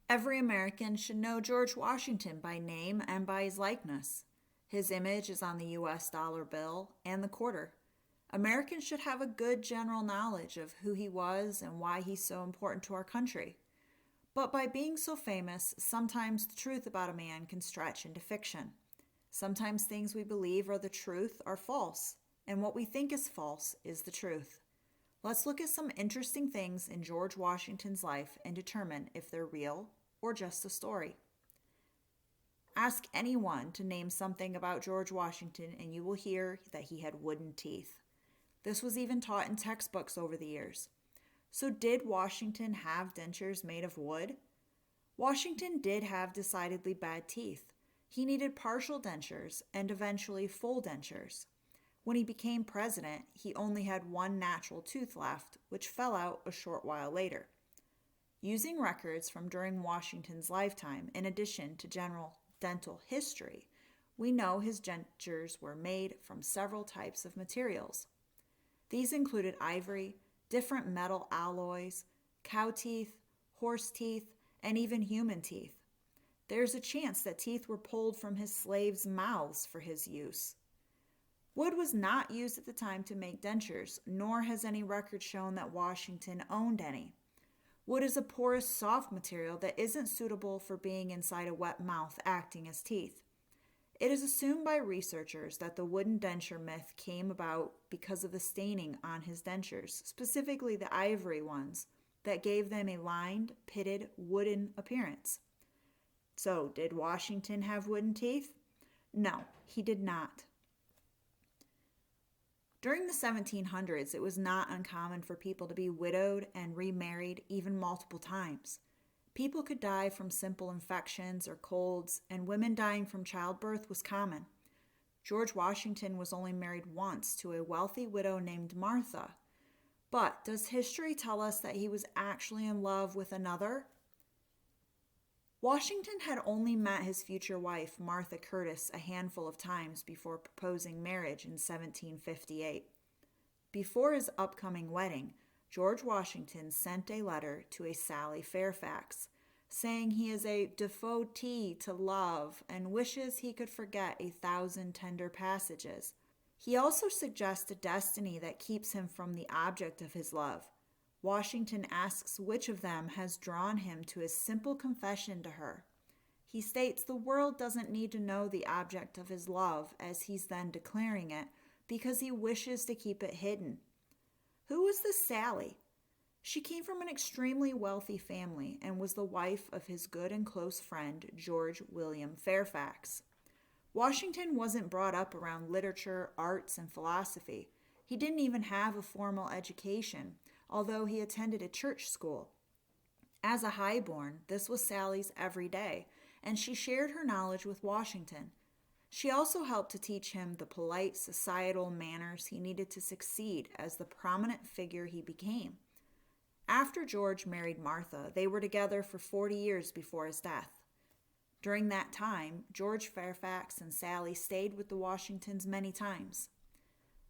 Every American should know George Washington by name and by his likeness. His image is on the US dollar bill and the quarter. Americans should have a good general knowledge of who he was and why he's so important to our country. But by being so famous, sometimes the truth about a man can stretch into fiction. Sometimes things we believe are the truth are false, and what we think is false is the truth. Let's look at some interesting things in George Washington's life and determine if they're real or just a story. Ask anyone to name something about George Washington and you will hear that he had wooden teeth. This was even taught in textbooks over the years. So did Washington have dentures made of wood? Washington did have decidedly bad teeth. He needed partial dentures and eventually full dentures. When he became president, he only had one natural tooth left, which fell out a short while later. Using records from during Washington's lifetime, in addition to general dental history, we know his dentures were made from several types of materials. These included ivory, different metal alloys, cow teeth, horse teeth, and even human teeth. There's a chance that teeth were pulled from his slaves' mouths for his use. Wood was not used at the time to make dentures, nor has any record shown that Washington owned any. Wood is a porous, soft material that isn't suitable for being inside a wet mouth acting as teeth. It is assumed by researchers that the wooden denture myth came about because of the staining on his dentures, specifically the ivory ones, that gave them a lined, pitted, wooden appearance. So, did Washington have wooden teeth? No, he did not. During the 1700s, it was not uncommon for people to be widowed and remarried even multiple times. People could die from simple infections or colds, and women dying from childbirth was common. George Washington was only married once to a wealthy widow named Martha. But does history tell us that he was actually in love with another? Washington had only met his future wife, Martha Curtis, a handful of times before proposing marriage in 1758. Before his upcoming wedding, George Washington sent a letter to a Sally Fairfax, saying he is a devotee to love and wishes he could forget 1,000 tender passages. He also suggests a destiny that keeps him from the object of his love. Washington asks which of them has drawn him to his simple confession to her. He states the world doesn't need to know the object of his love as he's then declaring it because he wishes to keep it hidden. Who was this Sally? She came from an extremely wealthy family and was the wife of his good and close friend, George William Fairfax. Washington wasn't brought up around literature, arts, and philosophy. He didn't even have a formal education, although he attended a church school. As a highborn, this was Sally's every day, and she shared her knowledge with Washington. She also helped to teach him the polite societal manners he needed to succeed as the prominent figure he became. After George married Martha, they were together for 40 years before his death. During that time, George Fairfax and Sally stayed with the Washingtons many times.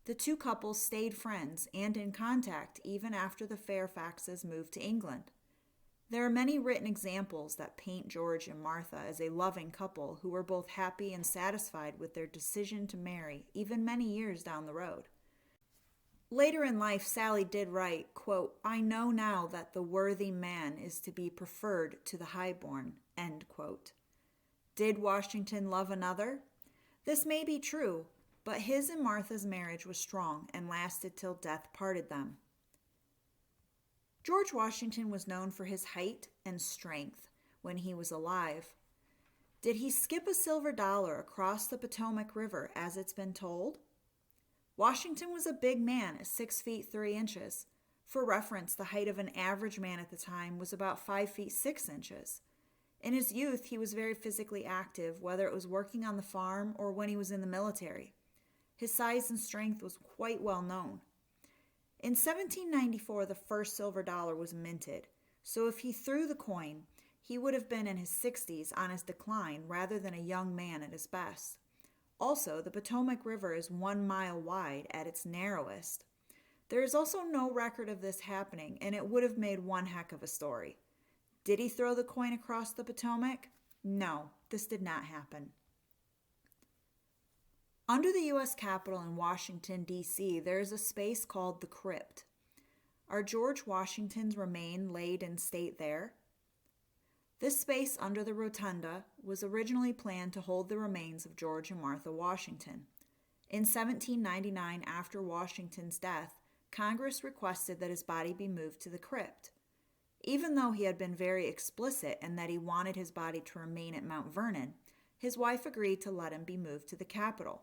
The two couples stayed friends and in contact even after the Fairfaxes moved to England. There are many written examples that paint George and Martha as a loving couple who were both happy and satisfied with their decision to marry, even many years down the road. Later in life, Sally did write, quote, "I know now that the worthy man is to be preferred to the highborn," end quote. Did Washington love another? This may be true, but his and Martha's marriage was strong and lasted till death parted them. George Washington was known for his height and strength when he was alive. Did he skip a silver dollar across the Potomac River as it's been told? Washington was a big man at 6 feet 3 inches. For reference, the height of an average man at the time was about 5 feet 6 inches. In his youth, he was very physically active, whether it was working on the farm or when he was in the military. His size and strength was quite well known. In 1794, the first silver dollar was minted, so if he threw the coin, he would have been in his 60s on his decline rather than a young man at his best. Also, the Potomac River is 1 mile wide at its narrowest. There is also no record of this happening, and it would have made one heck of a story. Did he throw the coin across the Potomac? No, this did not happen. Under the U.S. Capitol in Washington, D.C., there is a space called the Crypt. Are George Washington's remains laid in state there? This space under the rotunda was originally planned to hold the remains of George and Martha Washington. In 1799, after Washington's death, Congress requested that his body be moved to the crypt. Even though he had been very explicit in that he wanted his body to remain at Mount Vernon, his wife agreed to let him be moved to the Capitol.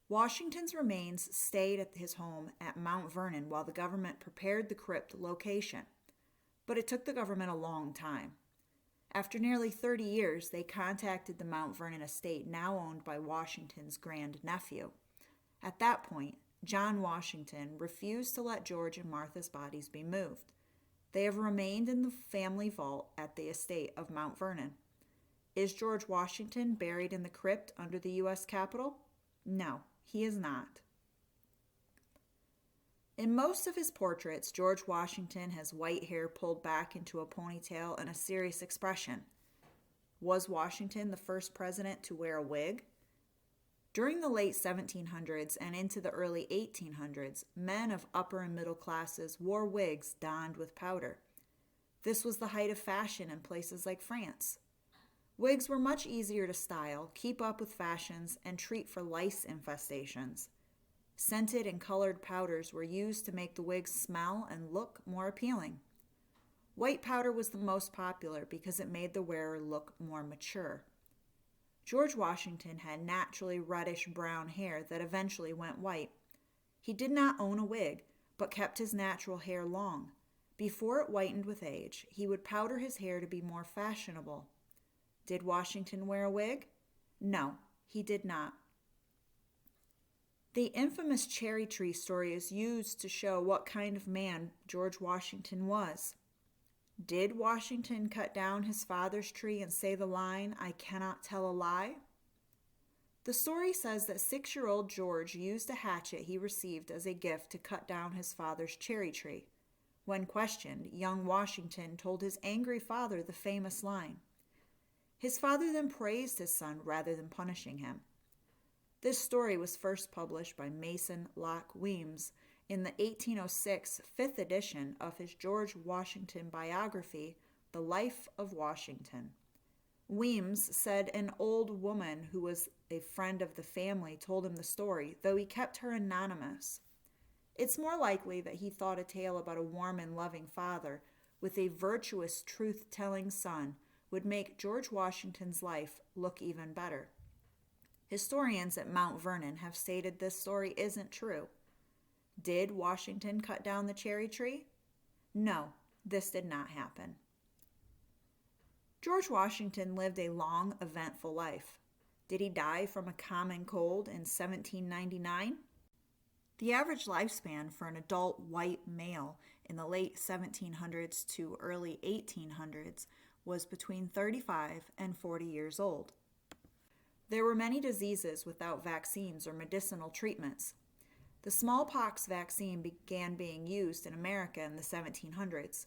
Washington's remains stayed at his home at Mount Vernon while the government prepared the crypt location, but it took the government a long time. After nearly 30 years, they contacted the Mount Vernon estate, now owned by Washington's grandnephew. At that point, John Washington refused to let George and Martha's bodies be moved. They have remained in the family vault at the estate of Mount Vernon. Is George Washington buried in the crypt under the U.S. Capitol? No, he is not. In most of his portraits, George Washington has white hair pulled back into a ponytail and a serious expression. Was Washington the first president to wear a wig? During the late 1700s and into the early 1800s, men of upper and middle classes wore wigs donned with powder. This was the height of fashion in places like France. Wigs were much easier to style, keep up with fashions, and treat for lice infestations. Scented and colored powders were used to make the wigs smell and look more appealing. White powder was the most popular because it made the wearer look more mature. George Washington had naturally reddish-brown hair that eventually went white. He did not own a wig, but kept his natural hair long. Before it whitened with age, he would powder his hair to be more fashionable. Did Washington wear a wig? No, he did not. The infamous cherry tree story is used to show what kind of man George Washington was. Did Washington cut down his father's tree and say the line, "I cannot tell a lie"? The story says that 6-year-old George used a hatchet he received as a gift to cut down his father's cherry tree. When questioned, young Washington told his angry father the famous line. His father then praised his son rather than punishing him. This story was first published by Mason Locke Weems in the 1806 fifth edition of his George Washington biography, The Life of Washington. Weems said an old woman who was a friend of the family told him the story, though he kept her anonymous. It's more likely that he thought a tale about a warm and loving father with a virtuous, truth-telling son would make George Washington's life look even better. Historians at Mount Vernon have stated this story isn't true. Did Washington cut down the cherry tree? No, this did not happen. George Washington lived a long, eventful life. Did he die from a common cold in 1799? The average lifespan for an adult white male in the late 1700s to early 1800s was between 35 and 40 years old. There were many diseases without vaccines or medicinal treatments. The smallpox vaccine began being used in America in the 1700s.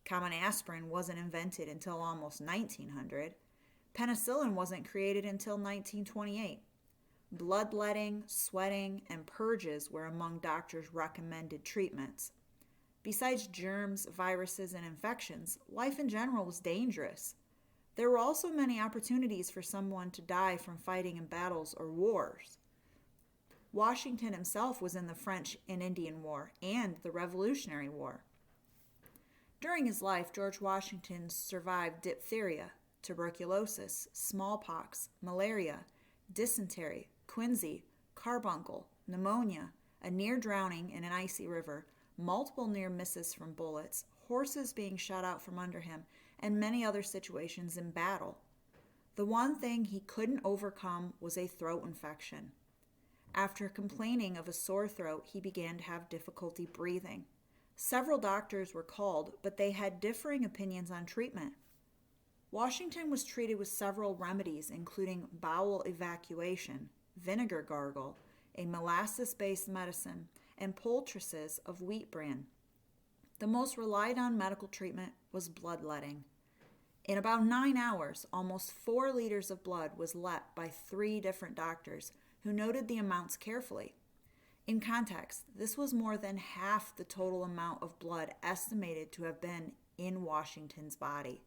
Common aspirin wasn't invented until almost 1900. Penicillin wasn't created until 1928. Bloodletting, sweating, and purges were among doctors' recommended treatments. Besides germs, viruses, and infections, life in general was dangerous. There were also many opportunities for someone to die from fighting in battles or wars. Washington himself was in the French and Indian War and the Revolutionary War. During his life, George Washington survived diphtheria, tuberculosis, smallpox, malaria, dysentery, quinsy, carbuncle, pneumonia, a near drowning in an icy river, multiple near misses from bullets, horses being shot out from under him, and many other situations in battle. The one thing he couldn't overcome was a throat infection. After complaining of a sore throat, he began to have difficulty breathing. Several doctors were called, but they had differing opinions on treatment. Washington was treated with several remedies, including bowel evacuation, vinegar gargle, a molasses-based medicine, and poultices of wheat bran. The most relied on medical treatment was bloodletting. In about 9 hours, almost 4 liters of blood was let by 3 different doctors who noted the amounts carefully. In context, this was more than half the total amount of blood estimated to have been in Washington's body.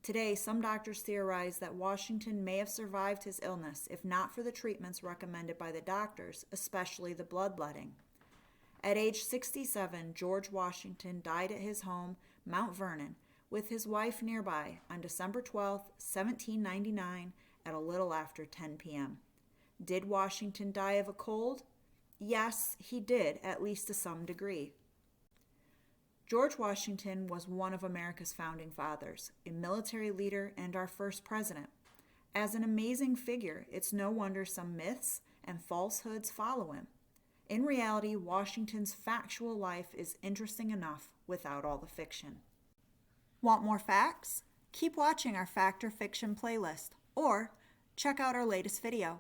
Today, some doctors theorize that Washington may have survived his illness if not for the treatments recommended by the doctors, especially the bloodletting. At age 67, George Washington died at his home, Mount Vernon, with his wife nearby on December 12, 1799, at a little after 10 p.m. Did Washington die of a cold? Yes, he did, at least to some degree. George Washington was one of America's founding fathers, a military leader, and our first president. As an amazing figure, it's no wonder some myths and falsehoods follow him. In reality, Washington's factual life is interesting enough without all the fiction. Want more facts? Keep watching our Fact or Fiction playlist, or check out our latest video.